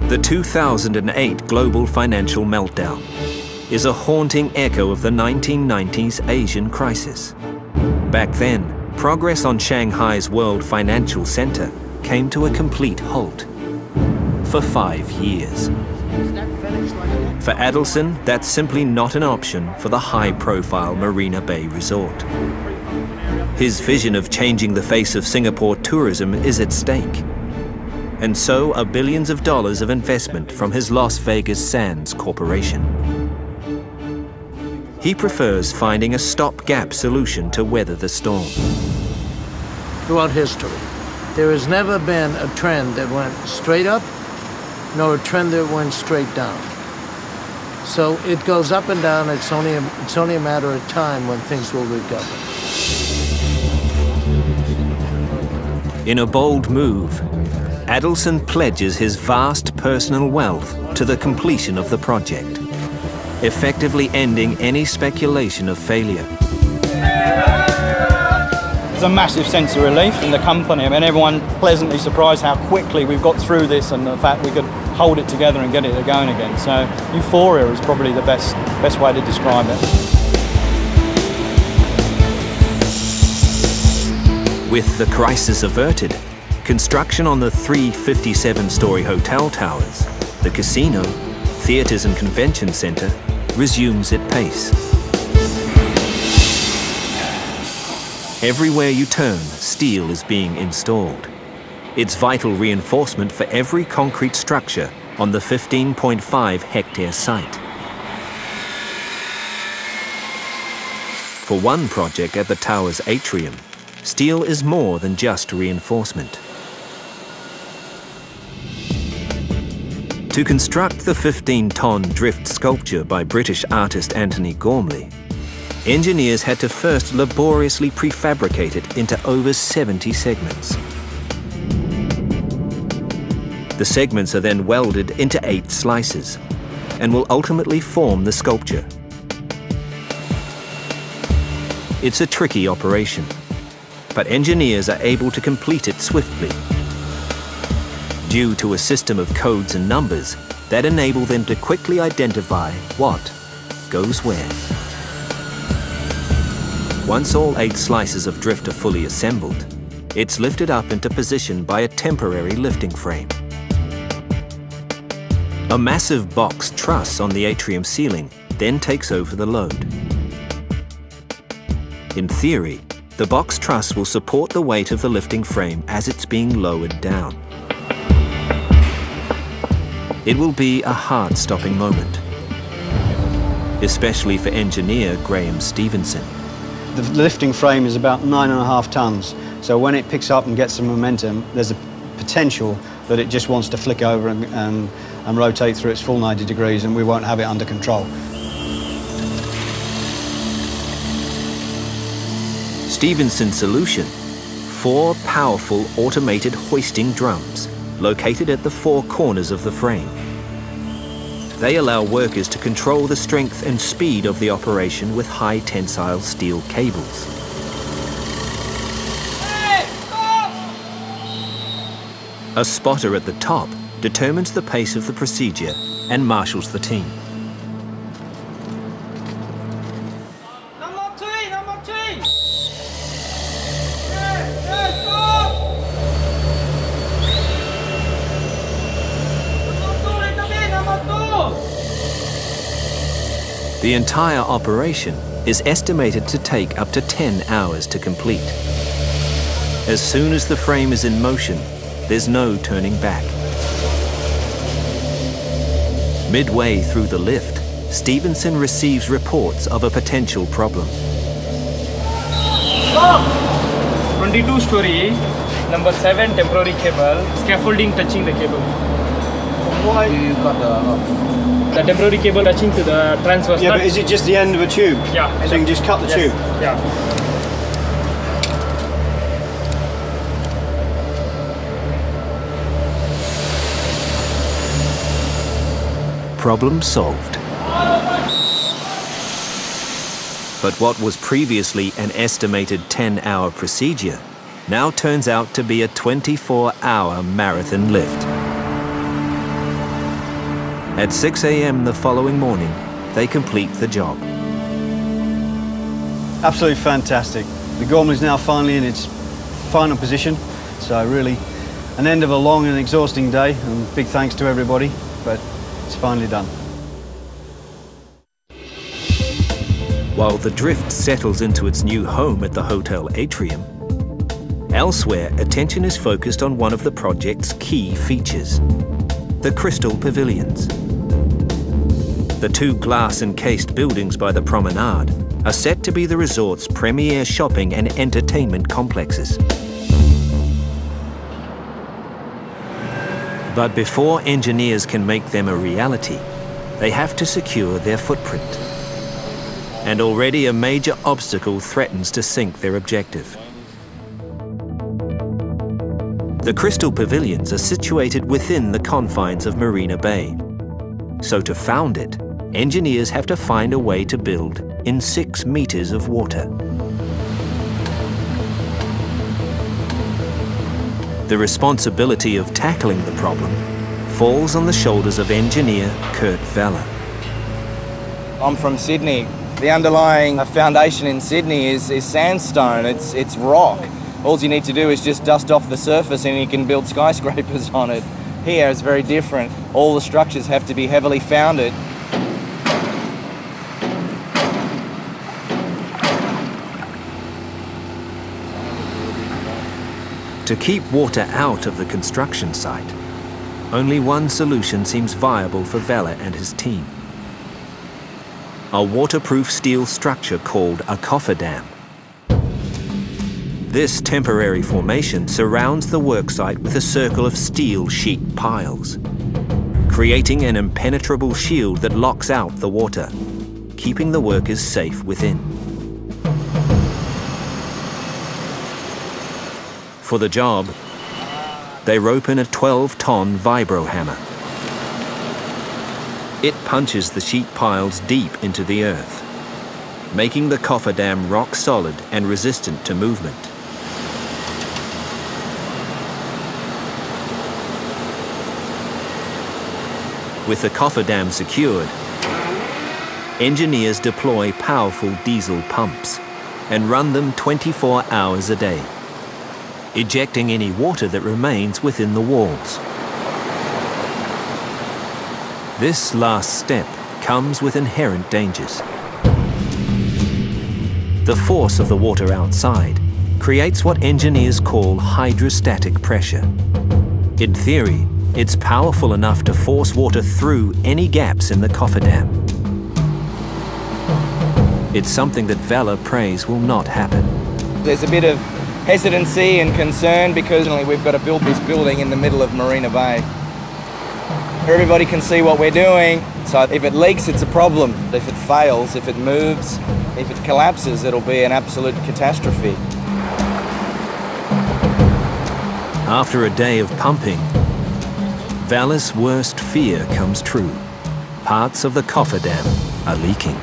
The 2008 global financial meltdown is a haunting echo of the 1990s Asian crisis. Back then, progress on Shanghai's World Financial Center came to a complete halt for 5 years. For Adelson, that's simply not an option for the high-profile Marina Bay resort. His vision of changing the face of Singapore tourism is at stake. And so are billions of dollars of investment from his Las Vegas Sands corporation. He prefers finding a stopgap solution to weather the storm. Throughout history, there has never been a trend that went straight up, nor a trend that went straight down. So it goes up and down. It's only a matter of time when things will recover. In a bold move, Adelson pledges his vast personal wealth to the completion of the project, effectively ending any speculation of failure. There's a massive sense of relief in the company. I mean, everyone pleasantly surprised how quickly we've got through this and the fact we could hold it together and get it going again. So euphoria is probably the best way to describe it. With the crisis averted, construction on the 3 57-story hotel towers, the casino, theatres and convention centre resumes at pace. Everywhere you turn, steel is being installed. It's vital reinforcement for every concrete structure on the 15.5-hectare site. For one project at the tower's atrium, steel is more than just reinforcement. To construct the 15-ton drift sculpture by British artist Anthony Gormley, engineers had to first laboriously prefabricate it into over 70 segments. The segments are then welded into 8 slices and will ultimately form the sculpture. It's a tricky operation, but engineers are able to complete it swiftly, due to a system of codes and numbers that enable them to quickly identify what goes where. Once all 8 slices of drift are fully assembled, it's lifted up into position by a temporary lifting frame. A massive box truss on the atrium ceiling then takes over the load. In theory, the box truss will support the weight of the lifting frame as it's being lowered down. It will be a heart-stopping moment, especially for engineer Graham Stevenson. The lifting frame is about 9.5 tons, so when it picks up and gets some momentum, there's a potential that it just wants to flick over and rotate through its full 90 degrees, and we won't have it under control. Stevenson's solution: 4 powerful automated hoisting drums located at the 4 corners of the frame. They allow workers to control the strength and speed of the operation with high tensile steel cables. A spotter at the top determines the pace of the procedure and marshals the team. The entire operation is estimated to take up to 10 hours to complete. As soon as the frame is in motion, there's no turning back. Midway through the lift, Stevenson receives reports of a potential problem. 22-story, number 7 temporary cable, scaffolding touching the cable. Why you got the temporary cable touching to the transverse. Yeah, but is it just the end of a tube? Yeah. So you can just cut the tube? Yeah. Problem solved. But what was previously an estimated 10-hour procedure now turns out to be a 24-hour marathon lift. At 6 a.m. the following morning, they complete the job. Absolutely fantastic. The Gormley is now finally in its final position, so really an end of a long and exhausting day, and big thanks to everybody, but it's finally done. While the drift settles into its new home at the hotel atrium, elsewhere attention is focused on one of the project's key features, the crystal pavilions. The two glass-encased buildings by the promenade are set to be the resort's premier shopping and entertainment complexes. But before engineers can make them a reality, they have to secure their footprint. And already a major obstacle threatens to sink their objective. The crystal pavilions are situated within the confines of Marina Bay. So to found it, engineers have to find a way to build in 6 meters of water. The responsibility of tackling the problem falls on the shoulders of engineer Kurt Vella. I'm from Sydney. The underlying foundation in Sydney is sandstone, it's rock. All you need to do is just dust off the surface and you can build skyscrapers on it. Here it's very different. All the structures have to be heavily founded. To keep water out of the construction site, only one solution seems viable for Vella and his team. A waterproof steel structure called a Coffer Dam. This temporary formation surrounds the worksite with a circle of steel sheet piles, creating an impenetrable shield that locks out the water, keeping the workers safe within. For the job, they rope in a 12-ton vibro hammer. It punches the sheet piles deep into the earth, making the Coffer Dam rock solid and resistant to movement. With the Coffer Dam secured, engineers deploy powerful diesel pumps and run them 24 hours a day, ejecting any water that remains within the walls. This last step comes with inherent dangers. The force of the water outside creates what engineers call hydrostatic pressure. In theory, it's powerful enough to force water through any gaps in the Coffer Dam. It's something that Vella prays will not happen. There's a bit of hesitancy and concern because we've got to build this building in the middle of Marina Bay. Everybody can see what we're doing, so if it leaks, it's a problem. If it fails, if it moves, if it collapses, it'll be an absolute catastrophe. After a day of pumping, Vella's worst fear comes true. Parts of the Coffer Dam are leaking.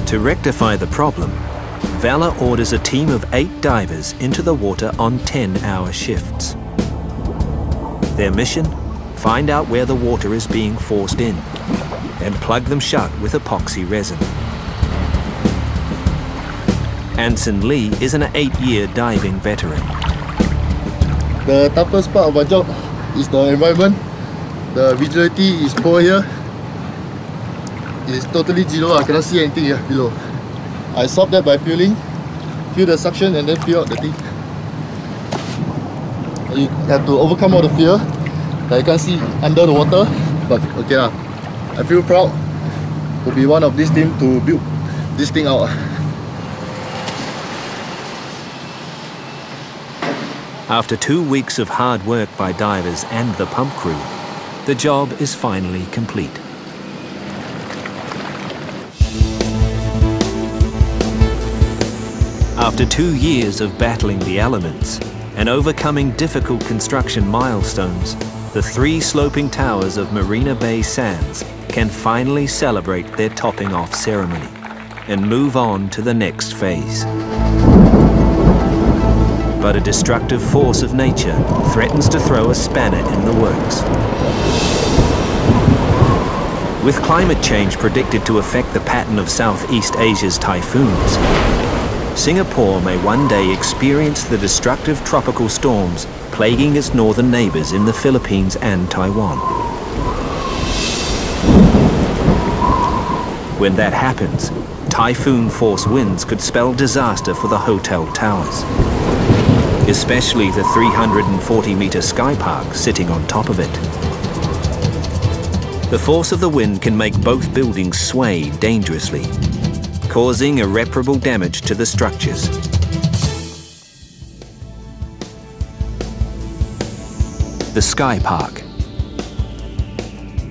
To rectify the problem, Vella orders a team of 8 divers into the water on 10-hour shifts. Their mission? Find out where the water is being forced in and plug them shut with epoxy resin. Anson Lee is an 8-year diving veteran. The toughest part of my job is the environment. The visibility is poor here. It's totally zero, I cannot see anything here below. I solve that by feel the suction and then feel out the thing. You have to overcome all the fear that you can't see under the water, but okay lah. I feel proud to be one of this team to build this thing out. After 2 weeks of hard work by divers and the pump crew, the job is finally complete. After 2 years of battling the elements and overcoming difficult construction milestones, the 3 sloping towers of Marina Bay Sands can finally celebrate their topping off ceremony. and move on to the next phase. But a destructive force of nature threatens to throw a spanner in the works. With climate change predicted to affect the pattern of Southeast Asia's typhoons, Singapore may one day experience the destructive tropical storms plaguing its northern neighbours in the Philippines and Taiwan. When that happens, typhoon-force winds could spell disaster for the hotel towers, especially the 340-metre sky park sitting on top of it. The force of the wind can make both buildings sway dangerously, causing irreparable damage to the structures. The Sky Park,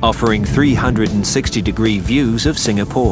offering 360-degree views of Singapore.